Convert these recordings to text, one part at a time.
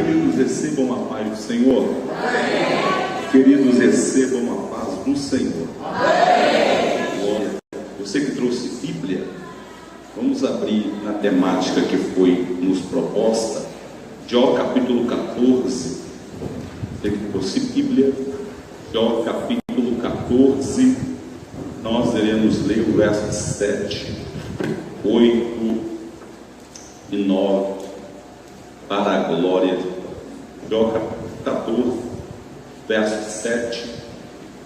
queridos, recebam a paz do Senhor. Amém. Queridos, recebam a paz do Senhor. Amém. Glória. Você que trouxe Bíblia, vamos abrir na temática que foi nos proposta, Jó capítulo 14. Você que trouxe Bíblia, Jó capítulo 14, nós iremos ler o verso 7, 8 e 9, para a glória de Deus. Jó capítulo 14, verso 7,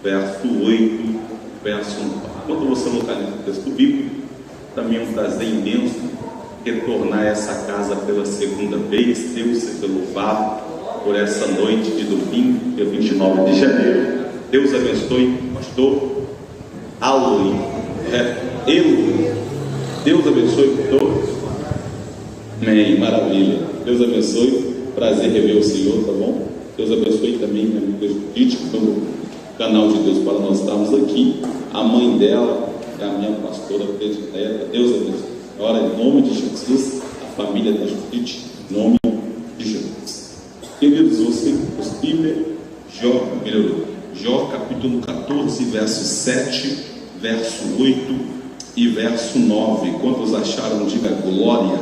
verso 8, verso 9. Quando você localiza o texto bíblico, também é um prazer imenso retornar a essa casa pela segunda vez. Deus seja louvado por essa noite de domingo, dia 29 de janeiro. Deus abençoe, pastor Aloy. Deus abençoe todos. Amém, maravilha. Deus abençoe. Prazer rever o Senhor, tá bom? Deus abençoe também minha amiga Judite, pelo canal de Deus para nós estarmos aqui. A mãe dela é a minha pastora predileta. Deus abençoe. Ora, em nome de Jesus, a família da Judite, em nome de Jesus. Queridos, você que Bíblia, Jó capítulo 14, verso 7, verso 8 e verso 9. Quantos acharam? Diga glória.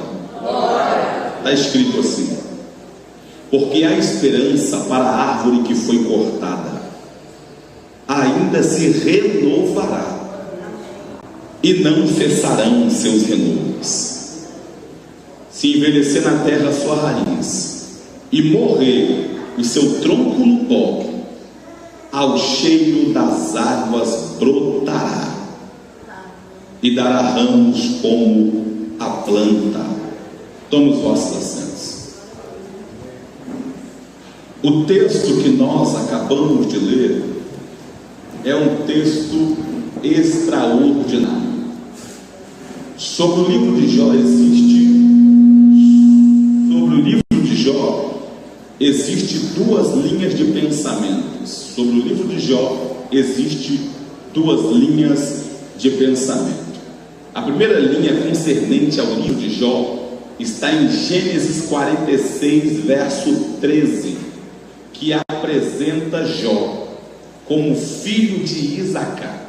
Está escrito assim: porque há esperança para a árvore que foi cortada, ainda se renovará, e não cessarão seus renovos. Se envelhecer na terra a sua raiz, e morrer o seu tronco no pó, ao cheiro das águas brotará, e dará ramos como a planta. Tome os vossos assentos. O texto que nós acabamos de ler é um texto extraordinário. Sobre o livro de Jó existe duas linhas de pensamentos. Sobre o livro de Jó existe duas linhas de pensamento. A primeira linha concernente ao livro de Jó está em Gênesis 46, verso 13, que apresenta Jó como filho de Isacar.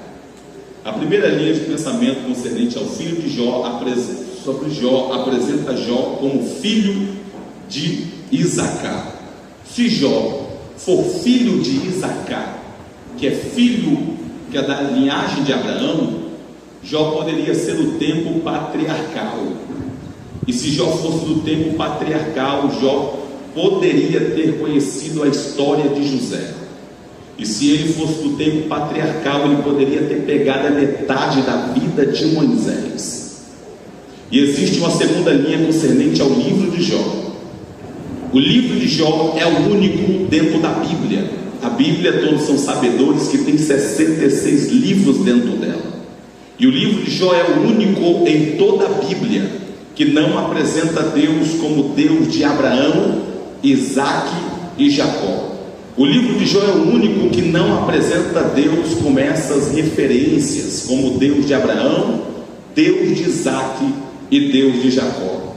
A primeira linha de pensamento concernente ao filho de Jó apresenta Jó como filho de Isacar. Se Jó for filho de Isacar, que é da linhagem de Abraão, Jó poderia ser do tempo patriarcal. E se Jó fosse do tempo patriarcal, Jó poderia ter conhecido a história de José. E se ele fosse do tempo patriarcal, ele poderia ter pegado a metade da vida de Moisés. E existe uma segunda linha concernente ao livro de Jó. O livro de Jó é o único dentro da Bíblia. A Bíblia, todos são sabedores que tem 66 livros dentro dela. E o livro de Jó é o único em toda a Bíblia que não apresenta Deus como Deus de Abraão, Isaque e Jacó. O livro de Jó é o único que não apresenta Deus com essas referências, como Deus de Abraão, Deus de Isaque e Deus de Jacó.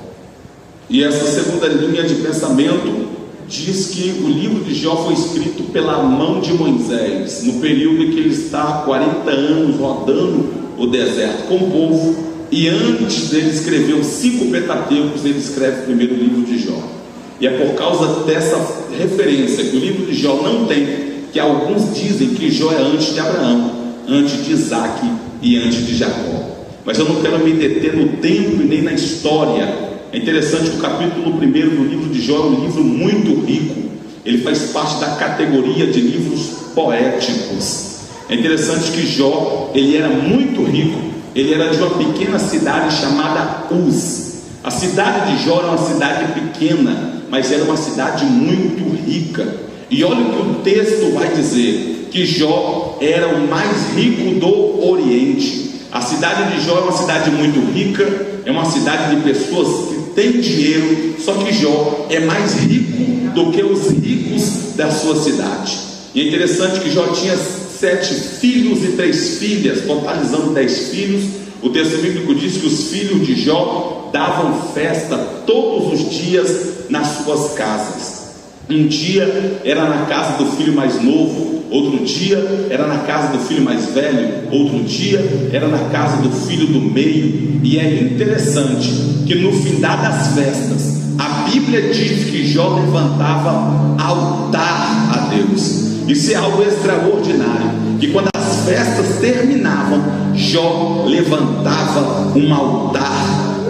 E essa segunda linha de pensamento diz que o livro de Jó foi escrito pela mão de Moisés, no período em que ele está há 40 anos rodando o deserto com o povo. E antes dele escrever os 5 Pentateucos, ele escreve o primeiro livro de Jó. E é por causa dessa referência que o livro de Jó não tem, que alguns dizem que Jó é antes de Abraão, antes de Isaque e antes de Jacó. Mas eu não quero me deter no tempo e nem na história. É interessante que o capítulo 1 do livro de Jó é um livro muito rico. Ele faz parte da categoria de livros poéticos. É interessante que Jó, ele era muito rico. Ele era de uma pequena cidade chamada Uz. A cidade de Jó era uma cidade pequena, mas era uma cidade muito rica. E olha o que o texto vai dizer: que Jó era o mais rico do Oriente. A cidade de Jó é uma cidade muito rica, é uma cidade de pessoas que têm dinheiro. Só que Jó é mais rico do que os ricos da sua cidade. E é interessante que Jó tinha 7 filhos e 3 filhas, totalizando 10 filhos. O texto bíblico diz que os filhos de Jó davam festa todos os dias nas suas casas. Um dia era na casa do filho mais novo, outro dia era na casa do filho mais velho, outro dia era na casa do filho do meio. E é interessante que no findar das festas, a Bíblia diz que Jó levantava altar a Deus. Isso é algo extraordinário, que quando as festas terminavam, Jó levantava um altar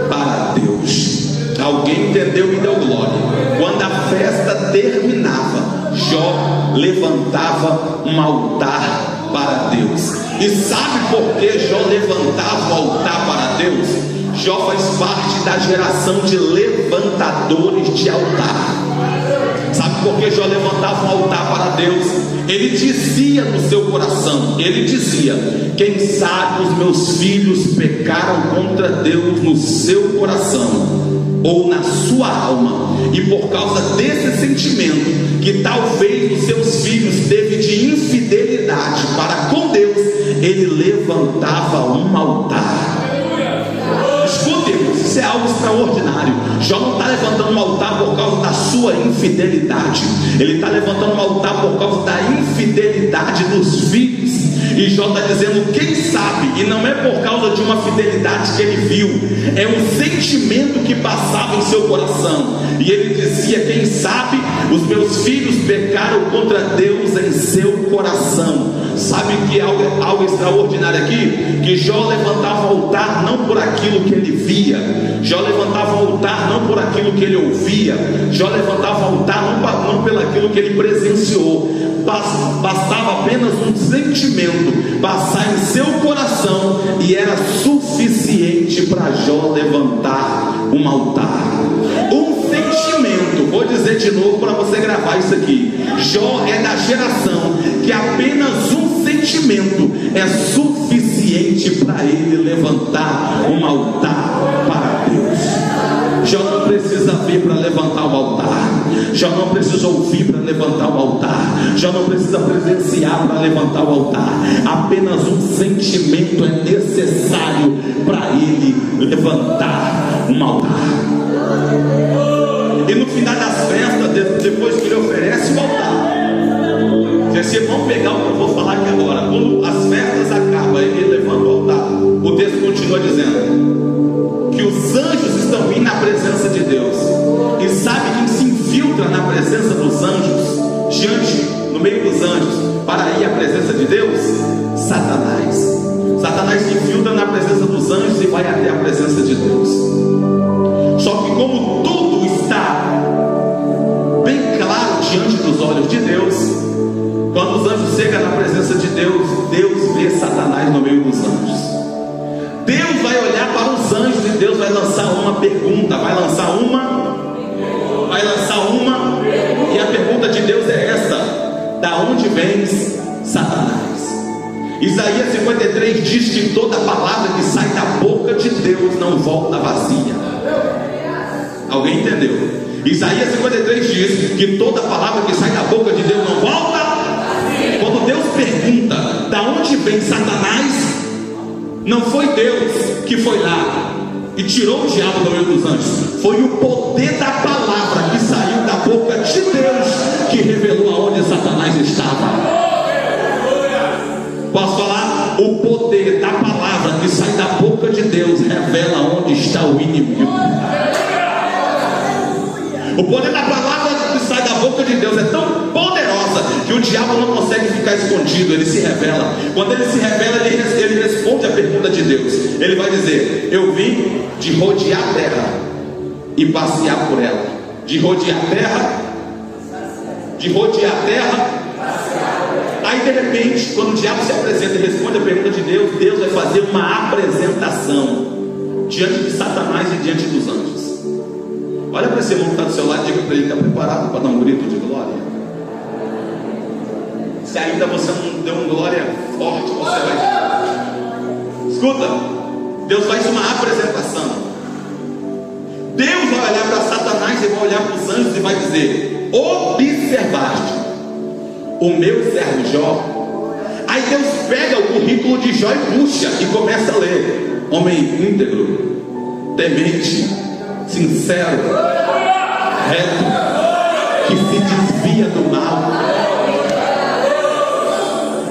para Deus. Alguém entendeu e deu glória. Quando a festa terminava, Jó levantava um altar para Deus. E sabe por que Jó levantava o altar para Deus? Jó faz parte da geração de levantadores de altar. Sabe por que Jó levantava um altar para Deus? Ele dizia no seu coração, ele dizia: quem sabe os meus filhos pecaram contra Deus no seu coração ou na sua alma, e por causa desse sentimento que talvez os seus filhos teve de infidelidade para com Deus, ele levantava um altar. Escutem, isso é algo extraordinário. Jó não está levantando um altar por causa da sua infidelidade, ele está levantando um altar por causa da infidelidade dos filhos. E Jó está dizendo: quem sabe, e não é por causa de uma fidelidade que ele viu, é um sentimento que passava em seu coração. E ele dizia: quem sabe os meus filhos pecaram contra Deus em seu coração. Sabe que é algo extraordinário aqui? Que Jó levantava o altar não por aquilo que ele via, Jó levantava o altar não por aquilo que ele ouvia, Jó levantava o altar não pelo aquilo que ele presenciou. Bastava apenas um sentimento passar em seu coração e era suficiente para Jó levantar um altar. Um sentimento, vou dizer de novo para você gravar isso aqui: Jó é da geração que apenas um sentimento é suficiente para ele levantar um altar para Deus. Jó não precisa ver para levantar o altar, Jó não precisa ouvir para levantar o altar, Jó não precisa presenciar para levantar o altar. Apenas um sentimento é necessário para ele levantar um altar. E no final das festas, depois que ele oferece o altar, vocês vão pegar o que eu vou falar aqui agora. Quando as festas acabam, ele levanta o altar. O texto continua dizendo que os anjos estão indo na presença de Deus. E sabe quem se infiltra na presença dos anjos, no meio dos anjos, para ir à presença de Deus? Satanás. Satanás se infiltra na presença dos anjos e vai até a presença de Deus. Só que como tudo está bem claro diante dos olhos de Deus, quando os anjos chegam na presença de Deus, Deus vê Satanás no meio dos anjos. Deus vai olhar para os anjos e Deus vai lançar uma pergunta, e a pergunta de Deus é essa: da onde vens, Satanás? Isaías 53 diz que toda palavra que sai da boca de Deus não volta vazia. Alguém entendeu? Isaías 53 diz que toda palavra que sai da boca de Deus não volta. Quando Deus pergunta da onde vem Satanás, não foi Deus que foi lá e tirou o diabo do meio dos anjos, foi o poder da palavra que saiu da boca de Deus que revelou aonde Satanás estava. Posso falar? O poder da palavra que sai da boca de Deus revela onde está o inimigo. O poder da palavra que sai da boca de Deus é tão poderosa que o diabo não consegue ficar escondido, ele se revela. Quando ele se revela, ele responde a pergunta de Deus. Ele vai dizer: eu vim de rodear a terra e passear por ela. De rodear a terra. Aí de repente, quando o diabo se apresenta e responde a pergunta de Deus, Deus vai fazer uma apresentação diante de Satanás e diante dos anjos. Olha para esse irmão que está do seu lado e diga para ele: está preparado para dar um grito de glória? Se ainda você não deu um glória forte, você vai. Escuta, Deus faz uma apresentação. Deus vai olhar para Satanás e vai olhar para os anjos e vai dizer: observaste o meu servo Jó? Aí Deus pega o currículo de Jó e puxa e começa a ler: homem íntegro, temente, sincero, reto, que se desvia do mal.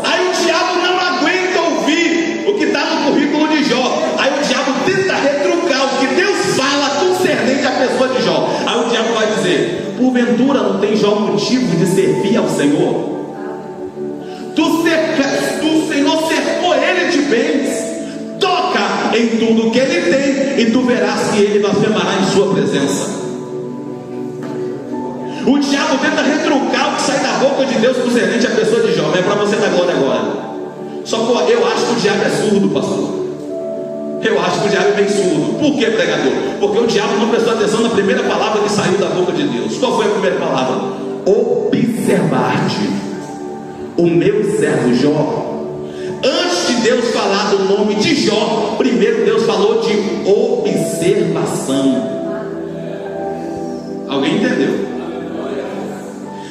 Aí o diabo não aguenta ouvir o que está no currículo de Jó. Aí o diabo tenta retrucar o que Deus fala concernente à pessoa de Jó. Aí o diabo vai dizer: porventura não tem Jó motivo de servir ao Senhor? O Senhor cercou ele de bens. Toca em tudo que ele tem e tu verás que ele blasfemará em sua presença. O diabo tenta retrucar o que sai da boca de Deus concernente à pessoa de Jó. É para você dar glória agora. Só que eu acho que o diabo é surdo, pastor. Eu acho que o diabo é bem surdo. Por que, pregador? Porque o diabo não prestou atenção na primeira palavra que saiu da boca de Deus. Qual foi a primeira palavra? Observar-te o meu servo Jó. Antes de Deus falar do nome de Jó, primeiro Deus falou de observação. Alguém entendeu?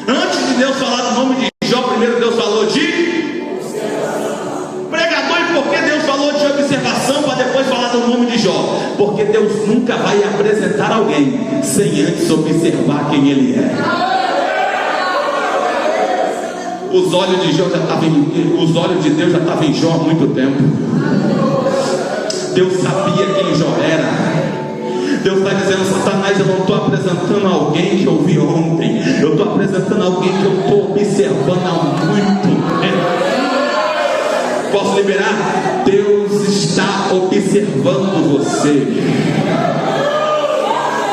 Antes de Deus falar do nome de Jó, primeiro Deus falou de observação. Pregador, e por que Deus falou de observação para depois falar do nome de Jó? Porque Deus nunca vai apresentar alguém sem antes observar quem ele é. Os olhos de Deus já estavam em Jó há muito tempo. Deus sabia quem Jó era. Deus está dizendo: Satanás, eu não estou apresentando alguém que eu vi ontem, eu estou apresentando alguém que eu estou observando há muito tempo. Posso liberar? Deus está observando você.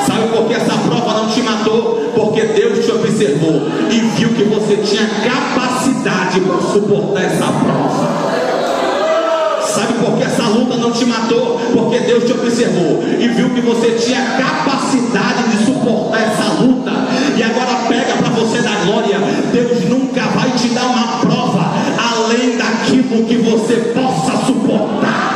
Sabe por que essa prova não te matou? Porque Deus te observou e viu que você tinha capacidade para suportar essa prova. Sabe por que essa luta não te matou? Porque Deus te observou e viu que você tinha capacidade de suportar essa luta. E agora pega para você dar glória. Deus nunca vai te dar uma prova além daquilo que você possa suportar.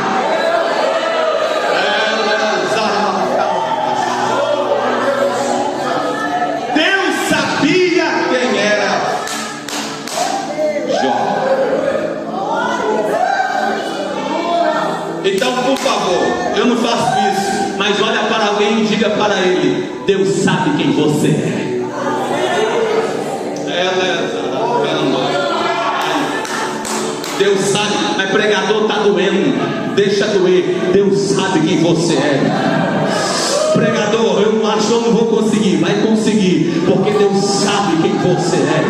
Então, por favor, eu não faço isso, mas olha para alguém e diga para ele: Deus sabe quem você é. Deus sabe, mas pregador está doendo, deixa doer. Deus sabe quem você é. Pregador, eu não acho que eu não vou conseguir. Vai conseguir, porque Deus sabe quem você é.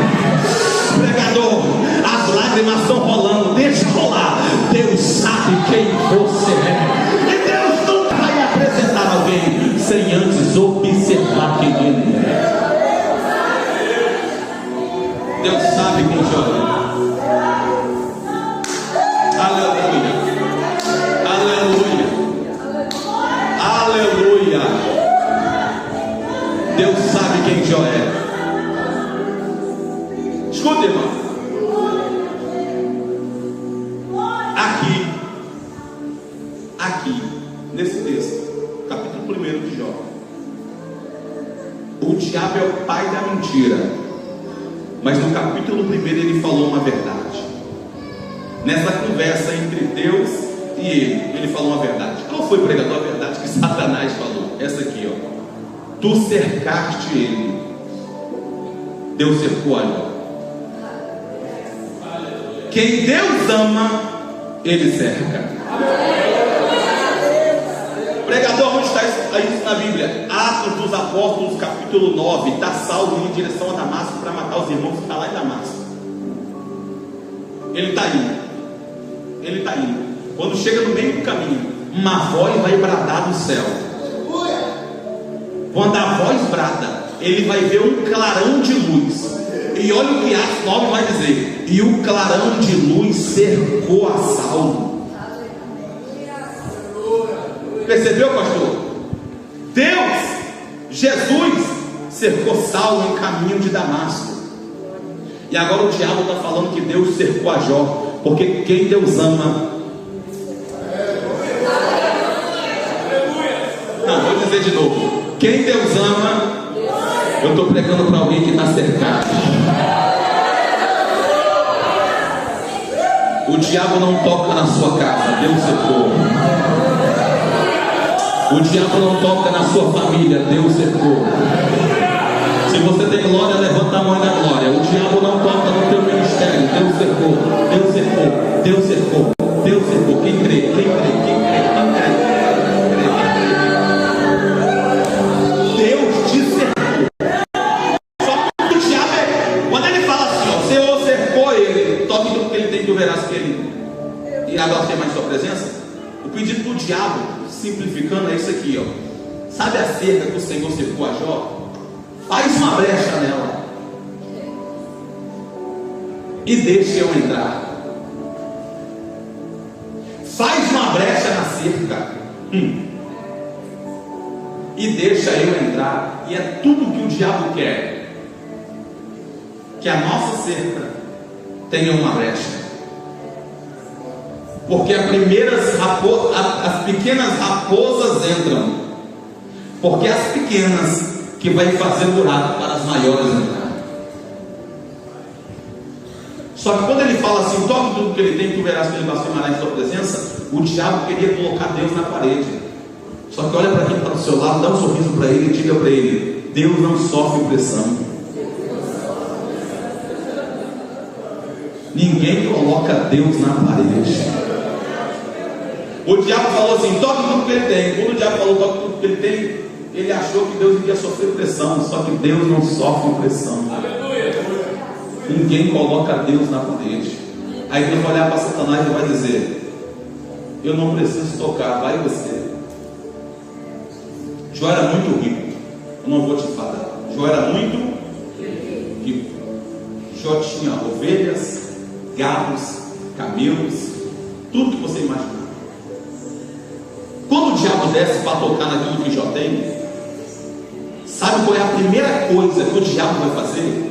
Pregador, as lágrimas estão rolando, deixa rolar. Deus sabe quem você é. E Deus nunca vai apresentar alguém sem antes observar quem ele é. Deus sabe quem Jó é. Aleluia. Aleluia. Aleluia. Deus sabe quem Jó é. Escuta, irmão. Aqui, nesse texto, capítulo 1 de Jó, o diabo é o pai da mentira, mas no capítulo 1 ele falou uma verdade. Nessa conversa entre Deus e ele falou uma verdade. Qual foi, pregador, a verdade que Satanás falou? Essa aqui, ó: tu cercaste ele. Deus cercou a Jó. Quem Deus ama, ele cerca. Pregador, onde está isso na Bíblia? Atos dos Apóstolos, capítulo 9. Está Saulo indo em direção a Damasco para matar os irmãos que estão lá em Damasco. Ele está indo. Ele está indo. Quando chega no meio do caminho, uma voz vai bradar do céu. Quando a voz brada, ele vai ver um clarão de luz. E olha o que Atos 9 vai dizer: e o clarão de luz cercou a Saulo. Percebeu, pastor? Deus, Jesus, cercou Saulo em caminho de Damasco. E agora o diabo está falando que Deus cercou a Jó, porque quem Deus ama. Não, vou dizer de novo: quem Deus ama. Eu estou pregando para alguém que está cercado. O diabo não toca na sua casa, Deus cercou. O diabo não toca na sua família, Deus cercou. Se você tem glória, levanta a mão da glória. O diabo não toca no teu ministério. Deus cercou, Deus cercou, Deus cercou, Deus cercou. Quem crê, quem crê, quem crê, quem crê. Deus te cercou. Só que o diabo, quando ele fala assim, ó, o Senhor cercou ele, toque tudo que ele tem, tu verás que ele irá blasfemar em sua presença. O pedido do diabo, simplificando, é isso aqui, ó. Sabe a cerca que o Senhor cercou a Jó? Faz uma brecha nela e deixa eu entrar. Faz uma brecha na cerca e deixa eu entrar. E é tudo que o diabo quer, que a nossa cerca tenha uma brecha. Porque as pequenas raposas entram. Porque as pequenas que vai fazer buraco para as maiores entrar. Só que quando ele fala assim, toque tudo que ele tem, tu verás que ele blasfemará em sua presença, o diabo queria colocar Deus na parede. Só que olha para quem está do seu lado, dá um sorriso para ele e diga para ele: Deus não sofre pressão. Ninguém coloca Deus na parede. O diabo falou assim, toque tudo que ele tem. Quando o diabo falou toque tudo que ele tem, ele achou que Deus iria sofrer pressão. Só que Deus não sofre pressão. Ninguém coloca Deus na parede. Aí Deus vai olhar para Satanás e vai dizer: eu não preciso tocar, vai você. Jó era muito rico. Eu não vou te falar. Jó era muito rico. Jó tinha ovelhas, gados, camelos, tudo que você imaginar. Quando o diabo desce para tocar naquilo que Jó tem, sabe qual é a primeira coisa que o diabo vai fazer?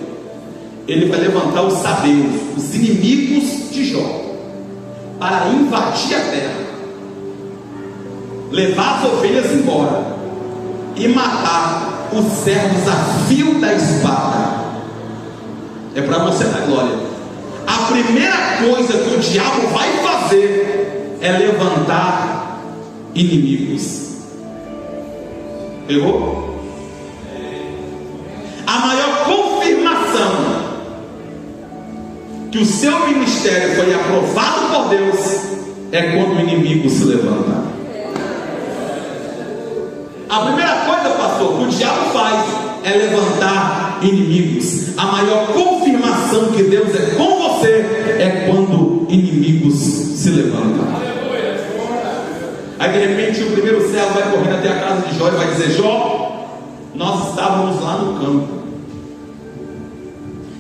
Ele vai levantar os sabeus, os inimigos de Jó, para invadir a terra, levar as ovelhas embora e matar os servos a fio da espada. É para você dar glória. A primeira coisa que o diabo vai fazer é levantar inimigos. Pegou? A maior confirmação que o seu ministério foi aprovado por Deus é quando o inimigo se levanta. A primeira coisa, pastor, que o diabo faz é levantar inimigos. A maior confirmação que Deus é com você é quando inimigos se levantam. Aí de repente o primeiro servo vai correndo até a casa de Jó e vai dizer: Jó, nós estávamos lá no campo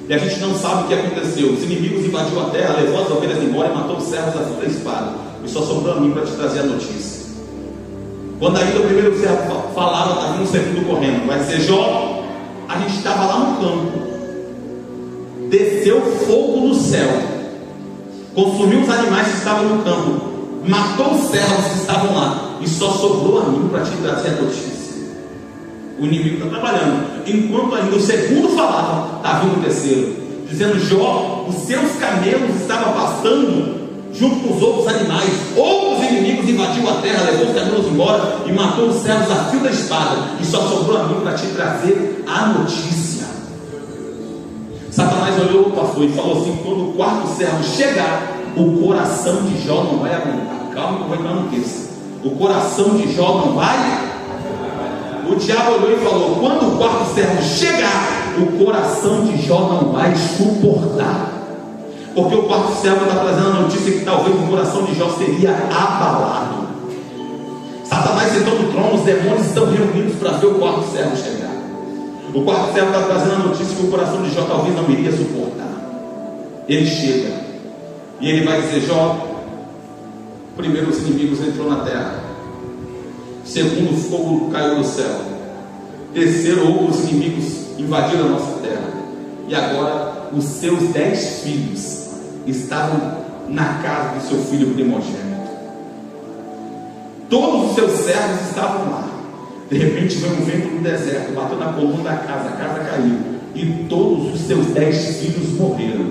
e a gente não sabe o que aconteceu. Os inimigos invadiram a terra, levou as ovelhas embora e matou os servos a fio da espada. E só sobrou a mim para te trazer a notícia. Quando ainda o primeiro servo falava, está vindo o segundo correndo. Vai dizer: Jó, a gente estava lá no campo, desceu fogo no céu, consumiu os animais que estavam no campo, matou os servos que estavam lá, e só sobrou a mim para te trazer a notícia. O inimigo está trabalhando. Enquanto ainda o segundo falava, está vindo o terceiro, dizendo: Jó, os seus camelos estavam pastando junto com os outros animais. Outros inimigos invadiram a terra, levou os camelos embora e matou os servos a fio da espada, e só sobrou a mim para te trazer a notícia. Satanás olhou para o pastor e falou assim: quando o quarto servo chegar, o coração de Jó não vai aguentar. Calma que eu vou entrar no texto. O coração de Jó não vai. O diabo olhou e falou: quando o quarto servo chegar, o coração de Jó não vai suportar. Porque o quarto servo está trazendo a notícia que talvez o coração de Jó seria abalado. Satanás sentou no trono, os demônios estão reunidos para ver o quarto servo chegar. O quarto servo está trazendo a notícia que o coração de Jó talvez não iria suportar. Ele chega e ele vai dizer: Jó, primeiro os inimigos entrou na terra, segundo o fogo caiu do céu, terceiro outros inimigos invadiram a nossa terra, e agora os seus 10 filhos estavam na casa do seu filho primogênito. Todos os seus servos estavam lá. De repente veio um vento no deserto, bateu na coluna da casa, a casa caiu, e todos os seus 10 filhos morreram.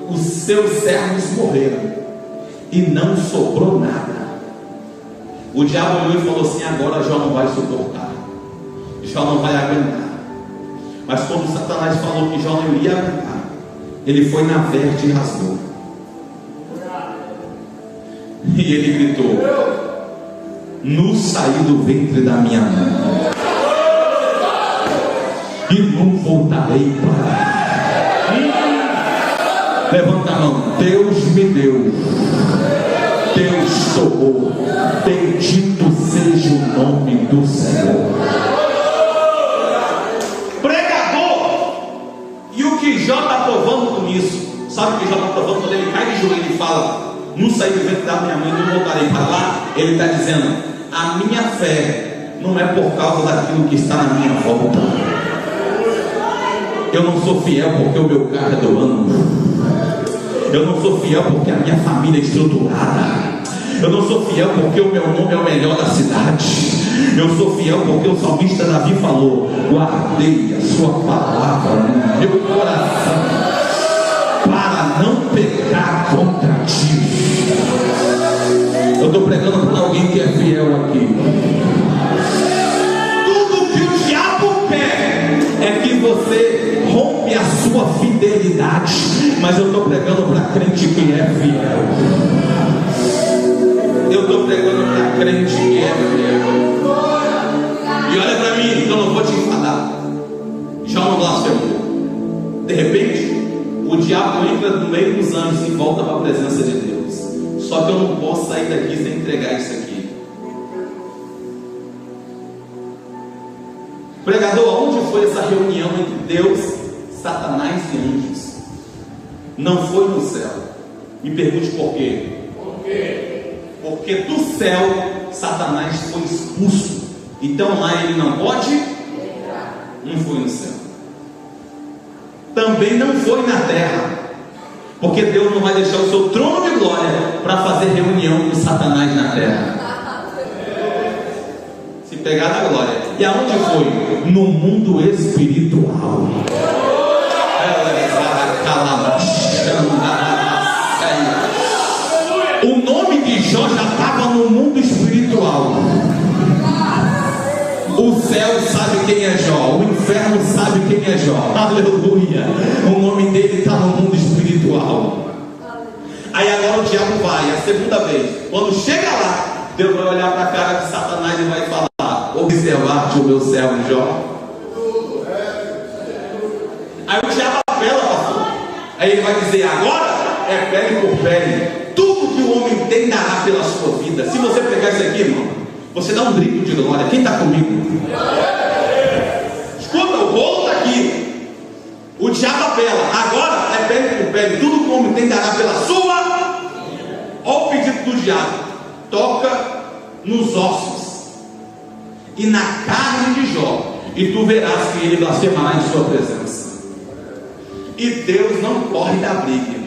Os seus servos morreram e não sobrou nada. O diabo olhou e falou assim: agora Jó não vai suportar. Jó não vai aguentar. Mas quando Satanás falou que Jó não iria aguentar, ele foi na verte e rasgou. E ele gritou: nu saí do ventre da minha mãe, e não voltarei para. Levanta a mão. Deus me deu, Deus tomou, bendito seja o nome do Senhor. Pregador, e o que Jó está provando com isso? Sabe o que Jó está provando? Quando ele cai de joelho e fala: não saí do ventre da minha mãe, não voltarei para lá. Ele está dizendo: a minha fé não é por causa daquilo que está na minha volta. Eu não sou fiel porque o meu carro é do ano. Eu não sou fiel porque a minha família é estruturada. Eu não sou fiel porque o meu nome é o melhor da cidade. Eu sou fiel porque o salmista Davi falou: guardei a sua palavra no meu coração para não pecar contra ti. Eu estou pregando para alguém que é fiel aqui. Tudo que o diabo quer é que você rompe a sua fidelidade. Mas eu estou pregando para crente que é fiel. Eu estou pregando para crente que é fiel. E olha para mim, então eu não vou te enfadar. Já não blasfemou. De repente, o diabo entra no meio dos anjos e volta para a presença de Deus. Só que eu não posso sair daqui sem entregar isso aqui. Pregador, onde foi essa reunião entre Deus, Satanás e anjos? Não foi no céu. Me pergunte por quê. Por quê? Porque do céu Satanás foi expulso. Então lá ele não pode entrar. Não foi no céu. Também não foi na terra. Porque Deus não vai deixar o seu trono de glória para fazer reunião com Satanás na terra. Se pegar na glória. E aonde foi? No mundo espiritual. O nome de Jó já estava no mundo espiritual. O céu sabe quem é Jó, o inferno sabe quem é Jó. Aleluia. O nome dele está no mundo espiritual. Aí agora o diabo vai, a segunda vez. Quando chega lá, Deus vai olhar para a cara de Satanás e vai falar: observar-te o meu servo Jó. Aí o diabo apela, pastor. Aí ele vai dizer: agora é pele por pele. Tudo que o homem tem dará pela sua vida. Se você pegar isso aqui, irmão, você dá um grito de glória. Quem está comigo? Escuta, o rolo está aqui. O diabo apela: agora é pele por pele. Tudo que o homem tem dará pela sua. Olha o pedido do diabo: toca nos ossos e na carne de Jó, e tu verás que ele blasfemará em sua presença. E Deus não corre da briga, irmão.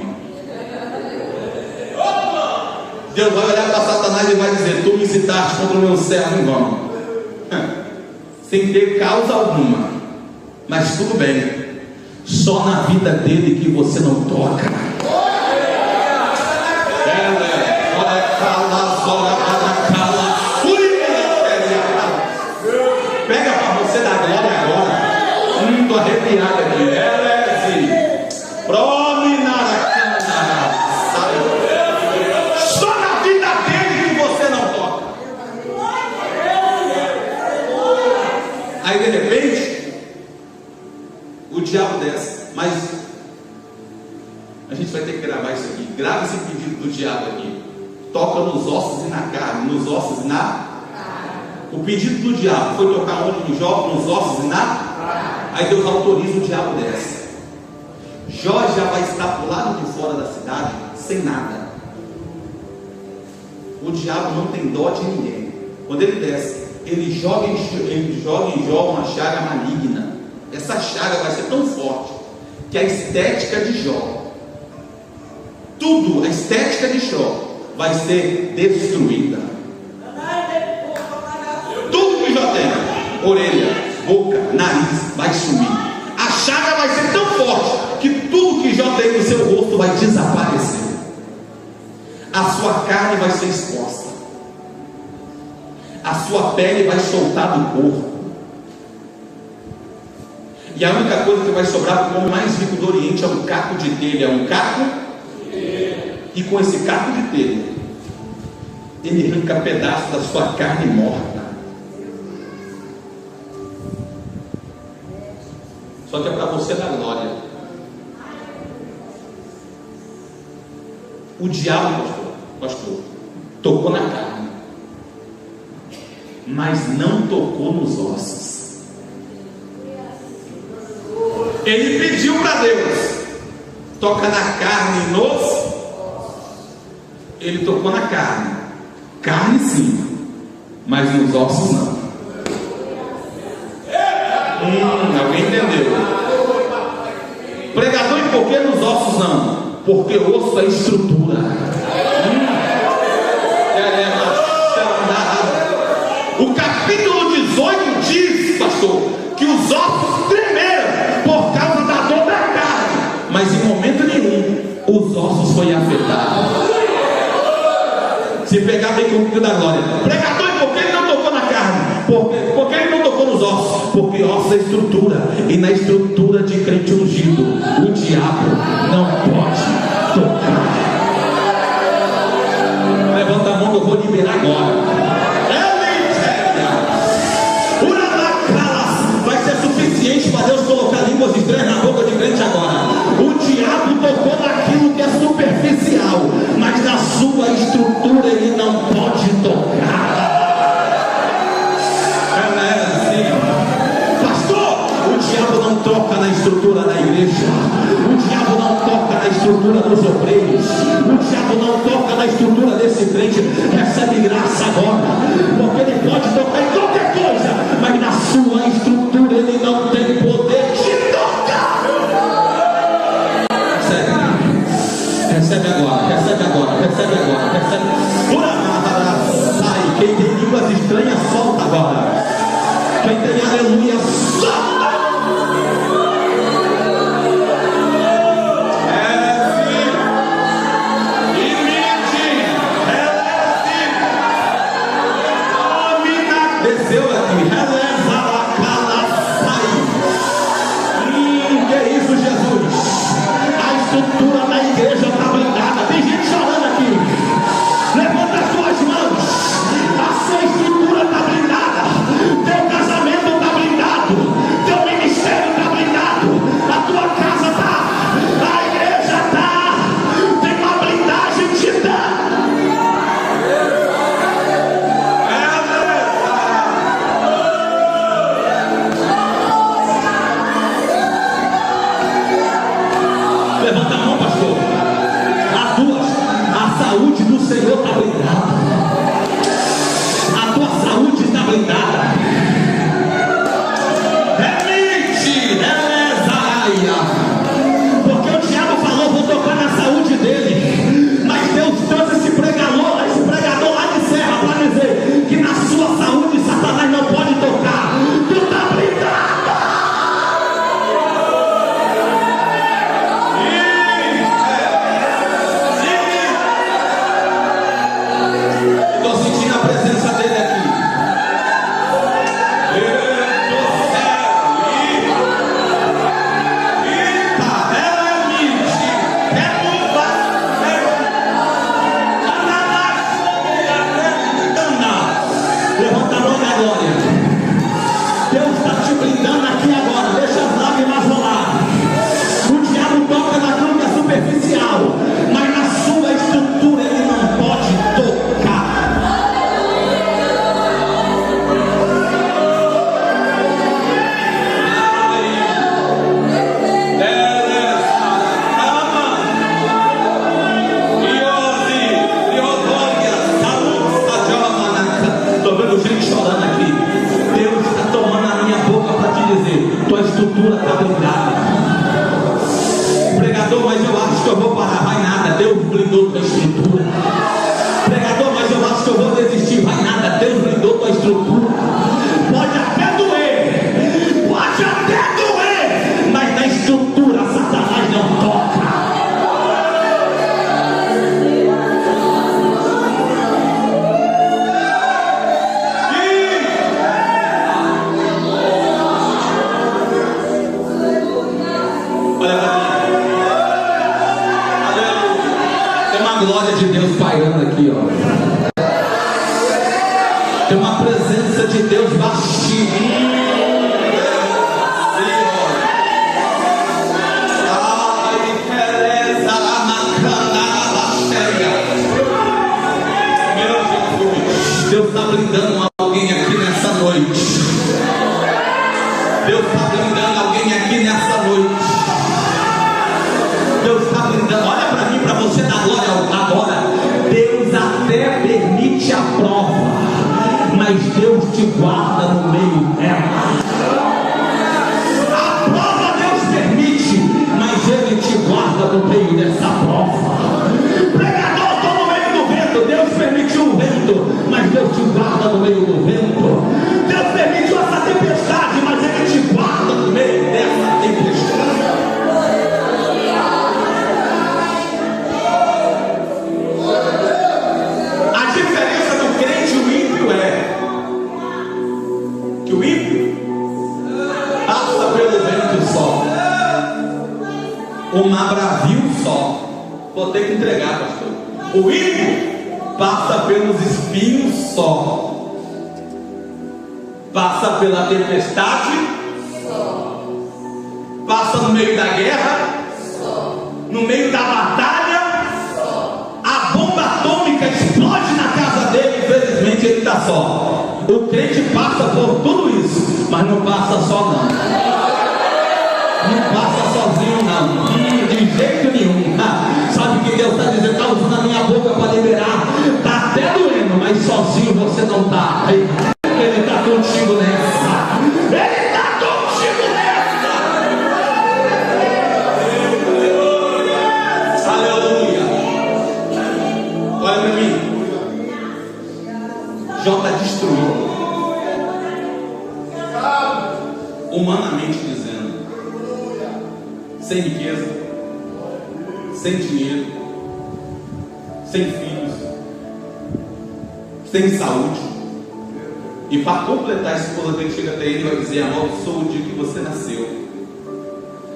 Deus vai olhar para Satanás e vai dizer: tu me incitaste contra o meu servo em vão, sem ter causa alguma. Mas tudo bem, só na vida dele que você não toca. Pega para você dar glória agora. Estou arrepiado aqui. Só na vida dele que você não toca. Aí de repente o diabo desce. Mas a gente vai ter que gravar isso aqui. Grava esse pedido do diabo aqui. Toca nos ossos e na carne. Nos ossos e na carne. O pedido do diabo foi tocar onde? No Jó, nos ossos e na carne. Aí Deus autoriza, o diabo desce. Jó já vai estar pro lado de fora da cidade sem nada. O diabo não tem dó de ninguém. Quando ele desce, ele joga em Jó uma chaga maligna. Essa chaga vai ser tão forte que a estética de Jó, tudo, a estética de Jó vai ser destruída. Tudo que Jó tem, orelha, boca, nariz, vai sumir. A chaga vai ser tão forte que tudo que Jó tem no seu rosto vai desaparecer. A sua carne vai ser exposta. A sua pele vai soltar do corpo. E a única coisa que vai sobrar para o homem mais rico do Oriente é um caco de telha. É um caco. E com esse caco de telha, ele arranca pedaços da sua carne morta. Só que é para você dar glória. O diabo, pastor, tocou na carne, mas não tocou nos ossos. Ele pediu para Deus: toca na carne e nos. Ele tocou na carne. Carne sim, mas nos ossos não. Alguém entendeu? Pregador, e por que nos ossos não? Porque osso é estrutura. O capítulo 18 diz, pastor, que os ossos tremeram por causa da dor da carne, mas em momento nenhum os ossos foram afetados. Se pegar bem comigo da glória, pregador, por que ele não tocou na carne? Por que ele não tocou nos ossos? Porque ossos é estrutura, e na estrutura de crente ungido, o diabo não pode tocar. Levanta a mão que eu vou liberar agora. Vai ser suficiente para Deus colocar línguas estranhas na boca de crente agora. O diabo tocou naquilo que é superficial, mas na sua estrutura ele não pode tocar. Pastor, o diabo não toca na estrutura da igreja. O diabo não toca na estrutura dos obreiros. O diabo não toca na estrutura desse crente. Recebe graça agora, porque ele pode tocar em qualquer coisa, mas na sua estrutura ele não tem poder de tocar. Recebe agora, recebe agora, recebe agora, recebe. Sai, quem tem línguas estranhas solta agora. Quem tem aleluia solta. Desceu aqui, que é isso, Jesus? A estrutura da igreja está blindada. Tem gente chorando aqui. Levanta as suas mãos. A sua estrutura está blindada. Teu casamento está blindado. Teu ministério está blindado. A tua casa está. A igreja está. Tem uma blindagem te dando. Levanta a mão, pastor. A saúde do Senhor está blindada. A tua saúde está blindada. Remite, porque o diabo falou: vou tocar na saúde dele. Mas Deus trouxe esse pregador lá de Serra para dizer que na sua saúde Satanás não pode tocar. Tu está blindado. Estou sentindo a presença dele aqui. Levanta a mão da glória. Deus está te blindando aqui agora. Deixa as lágrimas rolar. O diabo toca naquilo que é superficial, mas na sua estrutura ele não pode tocar. Estou vendo gente chorando aqui. Tem uma presença de Deus baixinho. Deus está blindando alguém aqui nessa noite. Deus está blindando alguém aqui nessa noite. Deus está blindando. Olha para mim, para você dar glória agora. Deus até permite a prova, mas Deus te guarda no meio dela. A prova Deus permite, mas Ele te guarda no meio dessa prova. Pregador, estou no meio do vento. Deus permitiu o vento, mas Deus te guarda no meio do vento. Deus permitiu essa tempestade, mas Ele te guarda no meio dessa tempestade. A diferença do crente e o ímpio é que o ímpio passa pelo vento só, uma bravio só. Vou ter que entregar, pastor. O ímpio passa pelos espinhos só, passa pela tempestade só, passa no meio da guerra só, no meio da batalha só. A bomba atômica explode na casa dele, infelizmente ele está só. O crente passa por tudo isso, mas não passa só não. Não passa sozinho não, de jeito nenhum. Sabe o que Deus está dizendo? Está usando a minha boca para liberar. Está até doendo, mas sozinho você não está. Ele está contigo nessa. Ele está contigo nessa. Aleluia. Olha para mim. Jó está destruído, humanamente dizendo, sem riqueza, sem dinheiro, sem filhos, sem saúde. E para completar, a esposa dele chega até ele e vai dizer: amaldiçoa o dia que você nasceu,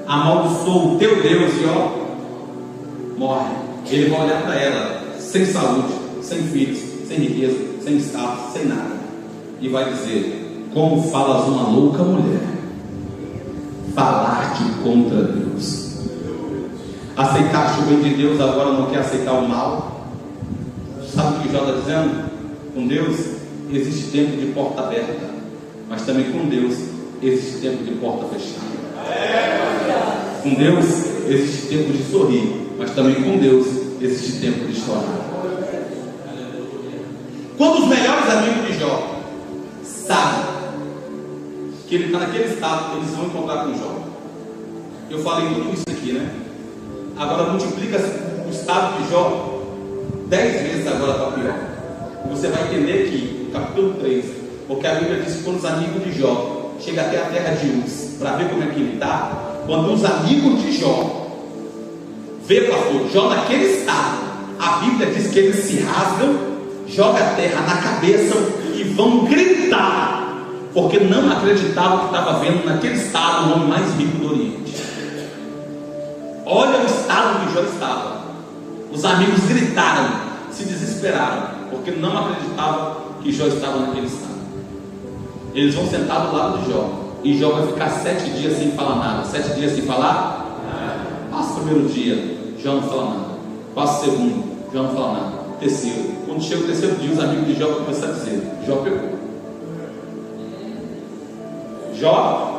amaldiçoa o teu Deus, e ó, morre. Ele vai olhar para ela, sem saúde, sem filhos, sem riqueza, sem status, sem nada, e vai dizer: como falas uma louca mulher, falar-te contra Deus. Aceitaste o bem de Deus, agora não quer aceitar o mal. Sabe o que Jó está dizendo? Com Deus existe tempo de porta aberta, mas também com Deus existe tempo de porta fechada. Com Deus existe tempo de sorrir, mas também com Deus existe tempo de chorar. Quando os melhores amigos de Jó sabem que ele está naquele estado, eles vão encontrar com Jó. Eu falei tudo isso aqui, né? Agora multiplica o estado de Jó 10 vezes agora para pior. Você vai entender que capítulo 3, porque a Bíblia diz que quando os amigos de Jó chegam até a terra de Uz para ver como é que ele está, quando os amigos de Jó vê, pastor, Jó naquele estado, a Bíblia diz que eles se rasgam, jogam a terra na cabeça e vão gritar, porque não acreditavam que estava vendo naquele estado o homem mais rico do Oriente. Olha o estado que Jó estava. Os amigos gritaram, se desesperaram, porque não acreditavam que Jó estava naquele estado. Eles vão sentar do lado de Jó, e Jó vai ficar 7 dias sem falar nada. 7 dias sem falar? Passa o primeiro dia, Jó não fala nada. Passa o segundo, Jó não fala nada. Terceiro, quando chega o terceiro dia, os amigos de Jó vão começar a dizer: Jó pecou. Jó.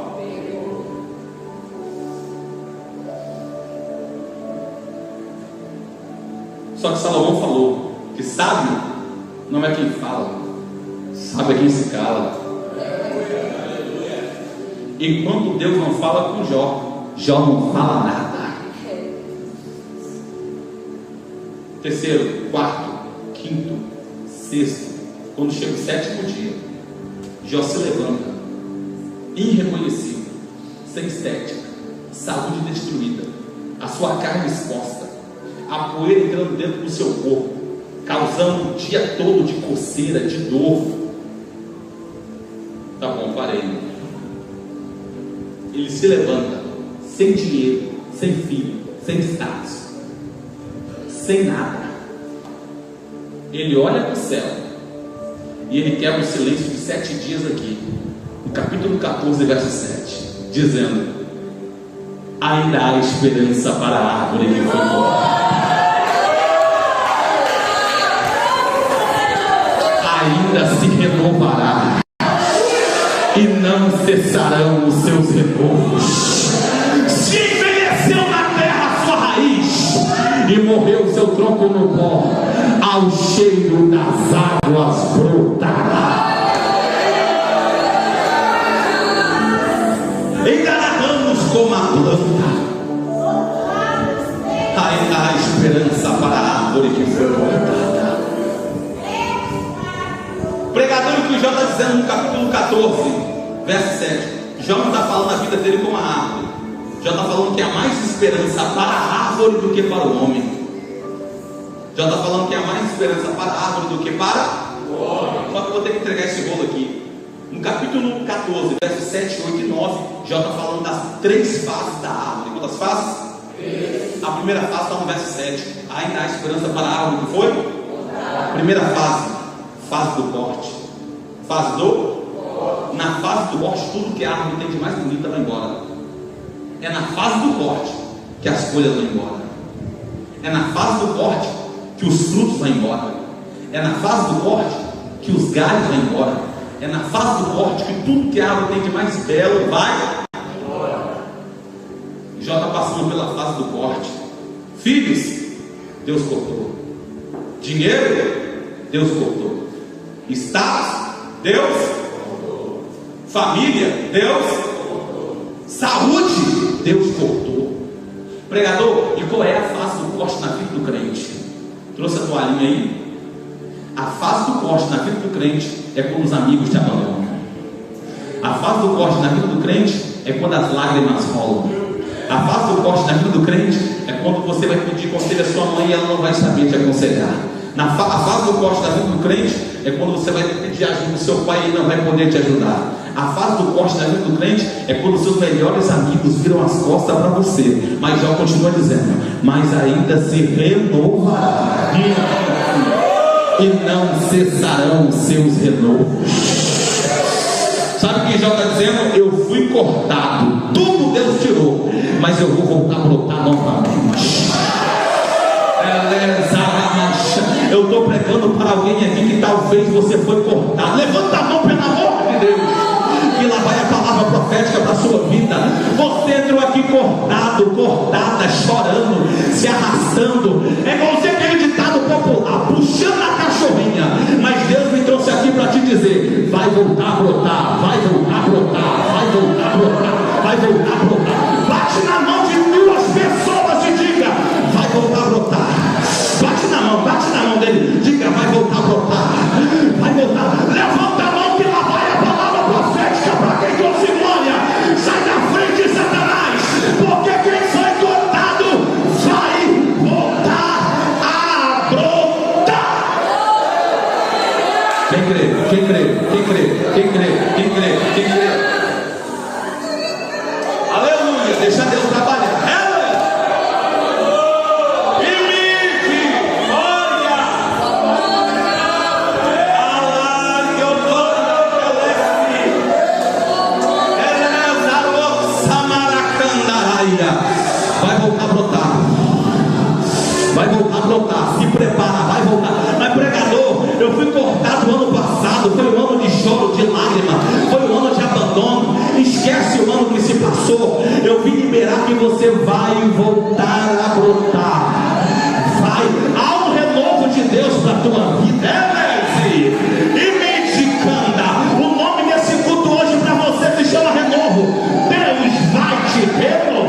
Só que Salomão falou que sábio não é quem fala, sábio é quem se cala. Enquanto Deus não fala com Jó, Jó não fala nada. Terceiro, quarto, quinto, sexto, quando chega o 7º dia, Jó se levanta, irreconhecível, sem estética, saúde destruída, a sua carne exposta, a poeira entrando dentro do seu corpo, causando o dia todo de coceira, de dor. Tá bom, parei. Ele se levanta, sem dinheiro, sem filho, sem status, sem nada. Ele olha para o céu E ele quebra o silêncio de 7 dias aqui, no capítulo 14, verso 7, dizendo: ainda há esperança para a árvore que foi cortada. Ainda se renovará, e não cessarão os seus renovos. Se envelheceu na terra a sua raiz, e morreu seu tronco no pó, ao cheiro das águas brotará. Ainda ramos como a planta, ainda há esperança para a árvore que foi cortada. Pregador, o que Jó está dizendo no capítulo 14, verso 7. Jó não está falando a vida dele como a árvore. Jó está falando que há mais esperança para a árvore do que para o homem. Jó está falando que há mais esperança para a árvore do que para o homem. Só que eu vou ter que entregar esse rolo aqui. No capítulo 14, versos 7, 8 e 9, Jó está falando das 3 fases da árvore. Quantas fases? 3. A primeira fase está no verso 7. Ainda há esperança para a árvore que foi? Primeira fase. Fase do corte. Fase do corte. Na fase do corte, tudo que a árvore tem de mais bonita vai embora. É na fase do corte que as folhas vão embora. É na fase do corte que os frutos vão embora. É na fase do corte que os galhos vão embora. É na fase do corte que tudo que a árvore tem de mais belo vai embora. Jó está passando pela fase do corte. Filhos, Deus cortou. Dinheiro, Deus cortou. Status, Deus cortou. Família, Deus cortou. Saúde, Deus cortou. Pregador, e qual é a fase do corte na vida do crente? Trouxe a toalhinha aí? A fase do corte na vida do crente é quando os amigos te abandonam. A fase do corte na vida do crente é quando as lágrimas rolam. A fase do corte na vida do crente é quando você vai pedir conselho à sua mãe e ela não vai saber te aconselhar. A fase do corte da vida do crente é quando você vai pedir ajuda do seu pai e ele não vai poder te ajudar. A fase do corte da vida do crente é quando seus melhores amigos viram as costas para você. Mas já continua dizendo: mas ainda se renovará, e não cessarão os seus renovos. Sabe o que Jó está dizendo? Eu fui cortado, tudo Deus tirou, mas eu vou voltar a brotar novamente. Eu estou pregando para alguém aqui que talvez você foi cortado. Levanta a mão, pelo amor de Deus, que lá vai a palavra profética para a sua vida. Você entrou aqui cortado, cortada, chorando, se arrastando. É igual aquele ditado popular, puxando a cachorrinha. Mas Deus me trouxe aqui para te dizer: vai voltar a brotar, vai voltar a brotar, vai voltar a brotar, vai voltar a brotar. Bate na mão de 2 pessoas e diga: vai voltar a brotar. Bate na mão dele, diga: vai voltar a brotar, vai voltar. Levanta a mão que lá vai a palavra profética para quem trouxe glória. Sai da frente, Satanás, porque quem foi cortado vai voltar a brotar. Quem crê? Quem crê? Quem crê? Quem crê? Quem crê? Quem crê? Aleluia, deixa Deus trabalhar. Vai voltar a brotar. Vai voltar a brotar. Se prepara, vai voltar. Mas pregador, eu fui cortado no ano passado. Foi um ano de choro, de lágrima. Foi um ano de abandono. Esquece o ano que se passou. Eu vim liberar que você vai voltar a brotar. Vai. Há um renovo de Deus para a tua vida. E medicanda. O nome desse culto hoje para você se chama renovo. Deus vai te renovar.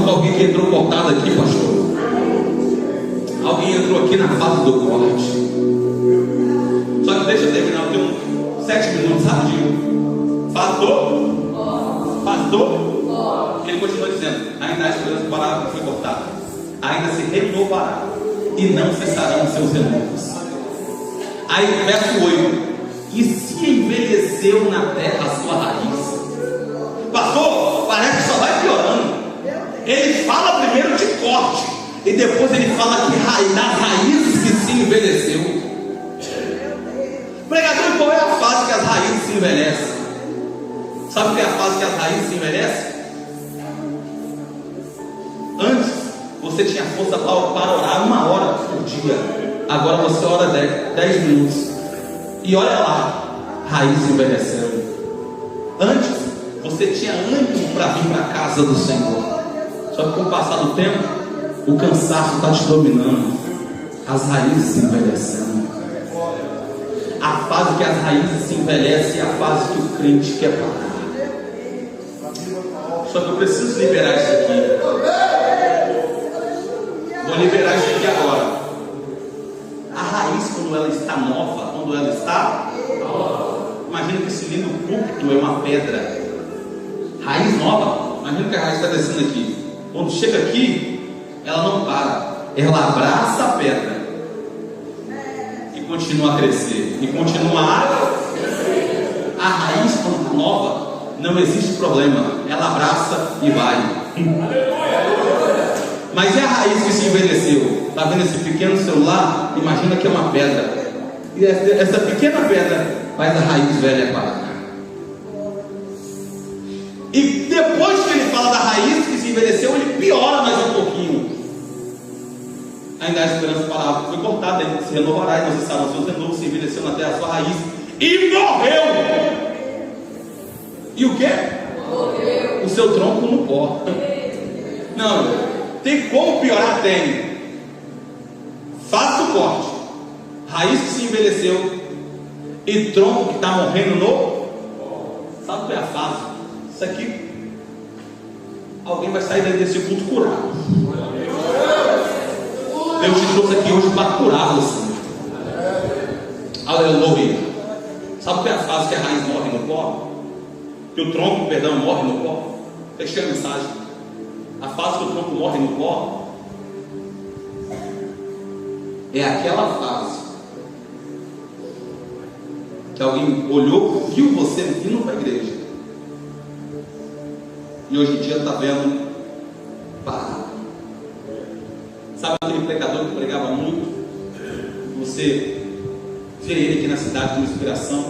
Alguém que entrou cortado aqui, pastor. Alguém entrou aqui na fase do corte. Só que deixa eu terminar, eu tenho 7 minutos rapidinho. Fase do. Ele continua dizendo: ainda há esperança para a árvore que foi cortada, ainda se renovará, e não cessarão os seus renovos. Aí, verso 8: e se envelheceu na terra a sua raiz. Pastor, parece que só vai piorando. Ele fala primeiro de corte, e depois ele fala que das raízes que se envelheceu. Pregador, qual é a fase que as raízes se envelhecem? Sabe o que é a fase que as raízes se envelhecem? Antes você tinha força para orar 1 hora por dia. Agora você ora 10 minutos. E olha lá, raiz envelhecendo. Antes você tinha ânimo para vir para a casa do Senhor. Só que com o passar do tempo, o cansaço está te dominando. As raízes se envelhecendo. A fase que as raízes se envelhecem é a fase que o crente quer parar. Só que eu preciso liberar isso aqui. Vou liberar isso aqui agora. A raiz, quando ela está nova, quando ela está imagina que esse lindo púlpito é uma pedra. Raiz nova. Imagina que a raiz está descendo aqui. Quando chega aqui, ela não para. Ela abraça a pedra e continua a crescer. E continua a raiz, quando está nova, não existe problema. Ela abraça e vai. Mas e a raiz que se envelheceu? Está vendo esse pequeno celular? Imagina que é uma pedra. E essa pequena pedra faz a raiz velha parar. E depois que ele fala da raiz que se envelheceu, ele piora mais um pouquinho. Ainda a esperança palavra foi cortada, ele se renovará e você será o seu renovo, se envelheceu na terra a sua raiz e morreu. E o que? Morreu. O seu tronco no pó. Não, tem como piorar? Tem. Faça o corte. Raiz que se envelheceu e tronco que está morrendo no. Sabe qual é a fase? Isso aqui. Alguém vai sair desse culto curado. Eu te trouxe aqui hoje para curar você. Aleluia. Sabe qual é a fase que a raiz morre no pó? Que o tronco, perdão, morre no pó? Fechei a mensagem. A fase que o tronco morre no pó é aquela fase que alguém olhou, viu você vindo para a igreja e hoje em dia está vendo parado. Sabe aquele pregador que pregava muito? Você vê ele aqui na cidade de inspiração.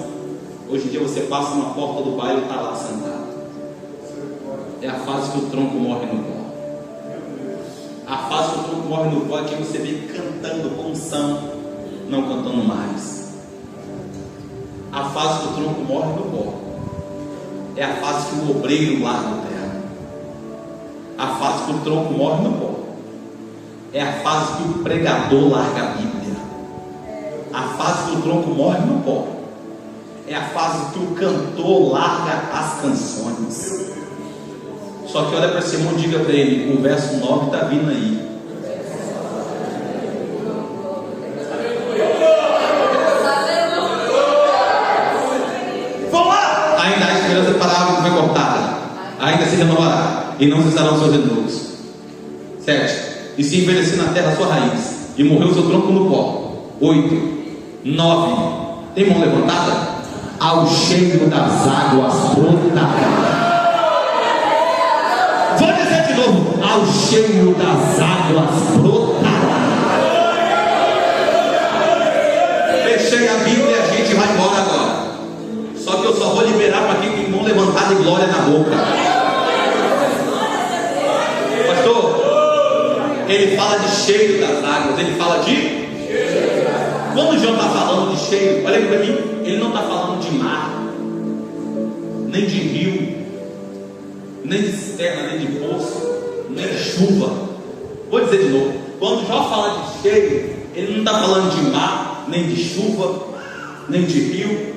Hoje em dia você passa na porta do baile e está lá sentado. É a fase que o tronco morre no pó. A fase que o tronco morre no pó é que você vê cantando com unção, não cantando mais. A fase que o tronco morre no pó é a fase que o obreiro larga a terra. A fase que o tronco morre no pó é a fase que o pregador larga a Bíblia. A fase que o tronco morre no pó é a fase que o cantor larga as canções. Só que olha para esse irmão e diga para ele: o verso 9 está vindo aí. Vamos lá! Ainda há esperança para a árvore que foi cortada, ainda se renovará, e não cessarão seus renovos. 7. E se envelhecer na terra a sua raiz, e morreu o seu tronco no pó. 8. 9. Tem mão levantada? Ao cheiro das águas brotará. Vou dizer de novo: ao cheiro das águas brotará. Fechei a Bíblia e a gente vai embora agora. Só que eu só vou liberar para quem tem mão levantada e glória na boca. Pastor, ele fala de cheiro das águas. Ele fala de. Quando o João está falando de cheiro, olha para mim, ele não está falando de mar, nem de rio, nem de cisterna, nem de poço, nem de chuva. Vou dizer de novo: quando Jó fala de cheiro, ele não está falando de mar, nem de chuva, nem de rio,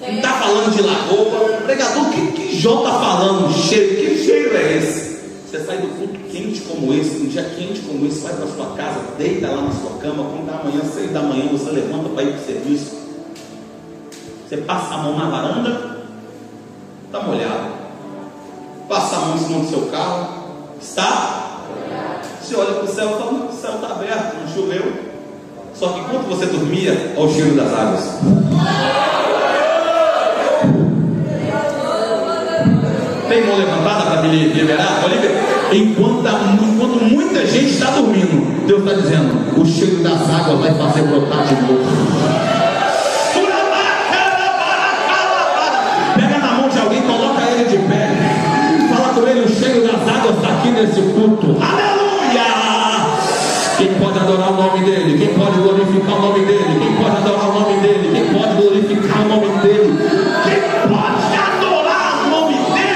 não está falando de lagoa. Pregador, o que Jó está falando de cheiro? Que cheiro é esse? Você sai do culto quente como esse, um dia quente como esse, vai para sua casa, deita lá na sua cama, quando dá amanhã, 6 da manhã, você levanta para ir para o serviço. Você passa a mão na varanda, está molhado. Passa a mão em cima do seu carro, está molhado. Você olha para o céu e fala: o céu está aberto, não choveu. Só que enquanto você dormia, olha o cheiro das águas. Tem mão levantada para me liberar? Enquanto muita gente está dormindo, Deus está dizendo: o cheiro das águas vai fazer brotar de novo. Pega na mão de alguém, coloca ele de pé, fala com ele: o cheiro das águas está aqui nesse culto. Aleluia! Quem pode adorar o nome dele? Quem pode glorificar o nome dele? Quem pode adorar o nome dele? Quem pode glorificar o nome dele? Quem pode adorar o nome dele?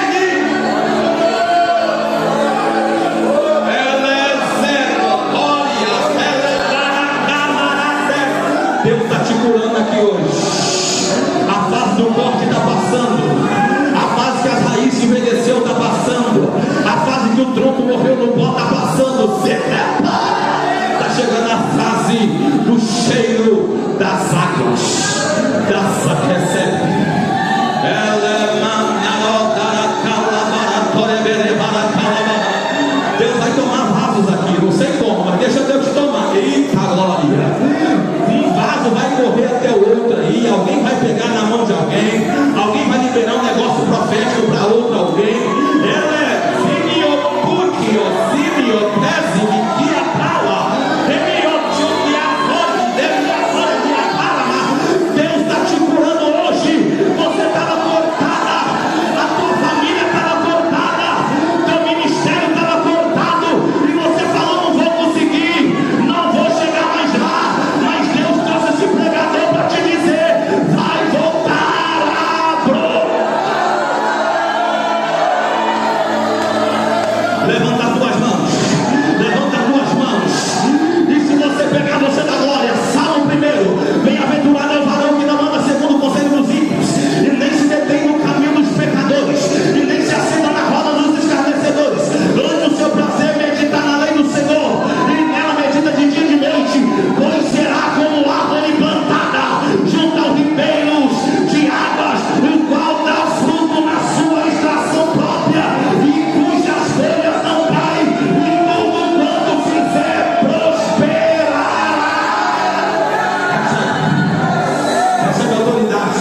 Deus está te curando aqui hoje. A fase do corte está passando. A fase que as raízes envelheceu está passando. A fase que o tronco morreu no pó está passando. Se prepara. Está chegando a fase do cheiro das águas. Recebe. Deus vai tomar vasos aqui. Não sei como, mas deixa Deus tomar. Eita glória. Um vaso vai correr até o outro aí. Alguém vai pegar na mão de alguém. Alguém vai liberar um negócio profético para outro alguém. Ela é Sinio, Sinio, Tese, Guia Paula. Deus está te curando hoje. Você estava cortada, a tua família estava cortada, teu ministério estava cortado, e você falou: não vou conseguir, não vou chegar mais lá. Mas Deus trouxe esse pregador para te dizer: vai voltar a levanta as tuas mãos, levanta as tuas mãos, e se você pegar, você dá glória. Salmo primeiro: bem-aventurado é o varão que não anda segundo o conselho dos ímpios, e nem se detém no caminho dos pecadores, e nem se assenta na roda dos escarnecedores. Antes o seu prazer medita na lei do Senhor, e nela medita de dia e de noite. Pois será como árvore plantada junto aos ribeiros de águas, o qual dá fruto na sua estação própria, e cujas folhas não caem, e tudo quanto fizer prosperará. Recebe autoridade.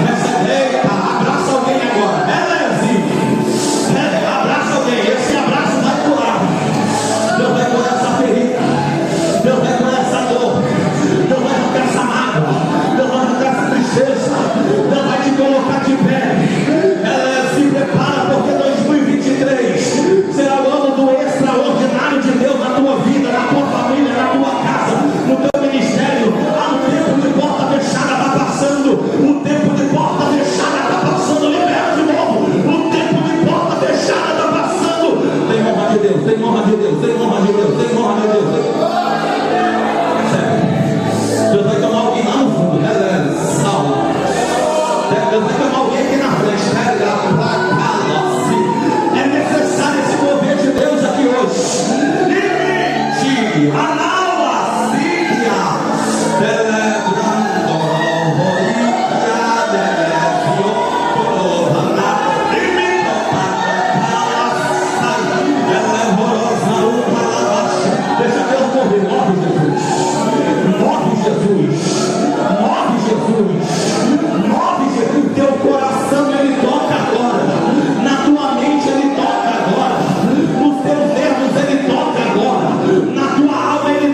Recebe. Eita, abraça alguém agora. Beleza. Abraça alguém. Esse abraço vai curar. Deus vai curar essa ferida. Deus vai curar essa dor. Deus vai arrancar essa mágoa. Deus vai arrancar essa tristeza. Deus vai te colocar de pé. Se prepara, porque 2023 será o ano do extraordinário de Deus na tua vida, na tua família, na tua casa, no teu ministério. Há um tempo de porta fechada está passando. O tempo de porta fechada está passando. Libera de novo. O tempo de porta fechada está passando. Tem honra de Deus, tem honra de Deus, tem honra de Deus, tem honra de Deus. Deus vai tomar alguém lá no fundo, salva. Deus vai tomar alguém aqui na frente. É necessário esse mover de Deus aqui hoje. Limite, anala, síria, celebrando, roica, delefio, corona, limito, sai, elevorosa, upalabaixo. Deixa Deus morrer. Morre Jesus, morre Jesus, morre Jesus, morre Jesus. Teu coração ele toca agora, na tua mente ele toca agora, nos teus nervos ele toca agora, na tua alma ele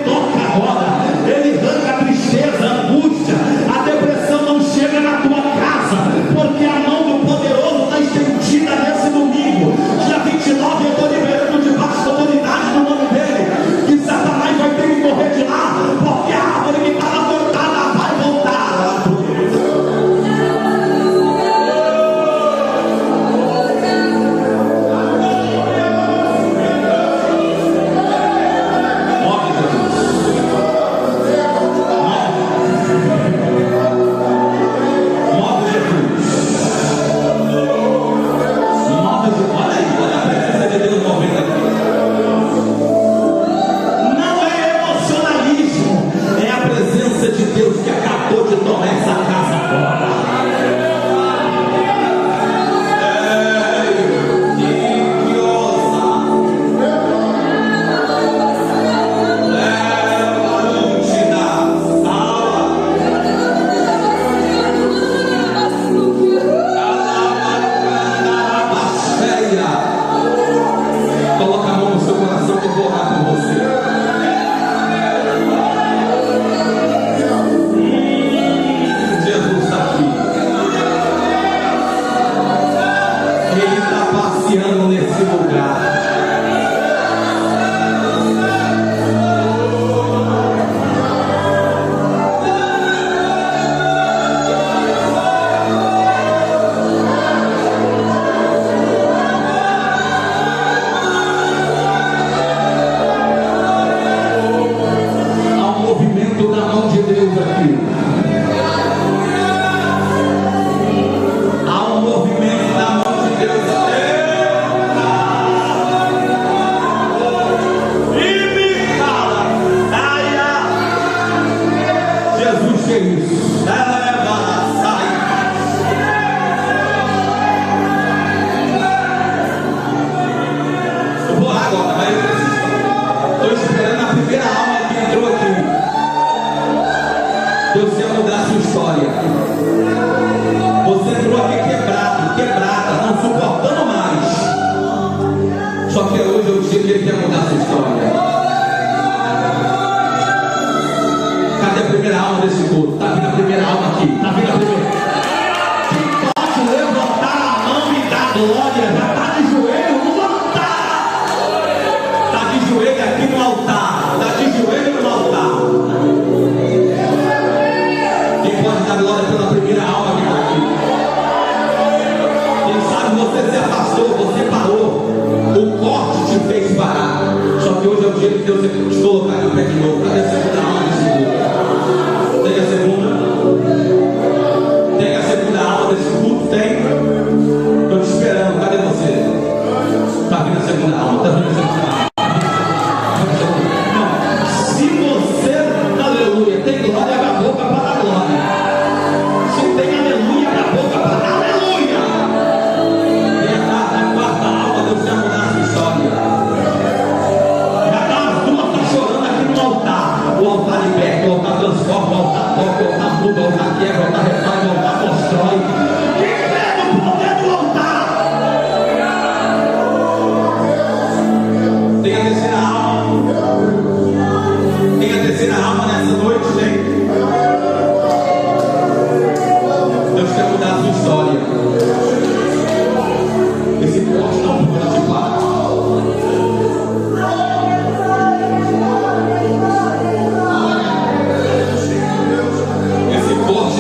aqui. Está vindo a primeira. Quem pode levantar a mão e dar glória, já está de joelho no altar. Está de joelho aqui no altar. Está de joelho no altar. Quem pode dar glória pela primeira alma que está aqui? Quem sabe você se afastou, você parou. O corte te fez parar. Só que hoje é o dia que Deus te colocar em pé de novo. Cadê a segunda alma desse culto? Tem a segunda? Tem a segunda alma desse culto? Tem? Estou te esperando. Cadê você? Está vindo a segunda alma. Está vindo a segunda alma. Não. Se você, aleluia, tem glória, abre a boca para a glória. Se tem aleluia, abre a boca para a aleluia. E a quarta alma, Deus quer mudar a sua história. O altar liberta, o altar transforma, o altar toca, o altar muda, o altar quebra, o altar refaz, o altar constrói. Quem pega o poder do altar? Tem a terceira alma. Tem a terceira alma nessa noite, gente. Deus quer mudar a sua história. Esse poste não pode te parar.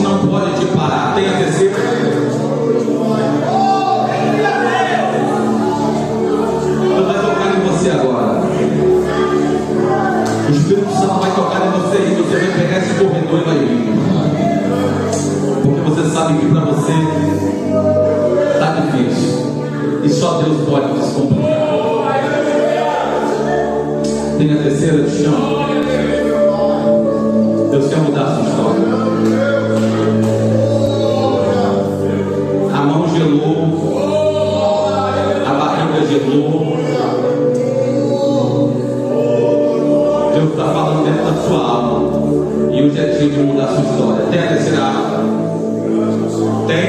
Não pode te parar. Tem a terceira. Deus vai tocar em você agora. O Espírito Santo vai tocar em você e você vai pegar esse corredor e vai vir. Porque você sabe que para você está difícil e só Deus pode descomplicar. Tem a terceira, te chamo. Deus quer mudar a sua história. A mão gelou, a barriga gelou. Deus está falando dentro da sua alma. E hoje é dia de mudar a sua história. Tem a terceira alma? Tem?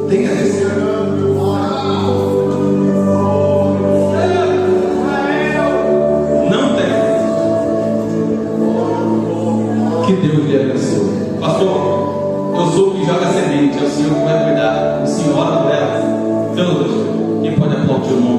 Tem a terceira? Não tem. Que Deus lhe abençoe. Pastor, eu sou o que joga semente, é o Senhor que vai cuidar, senhora por ela. Deus, quem pode aplaudir o nome?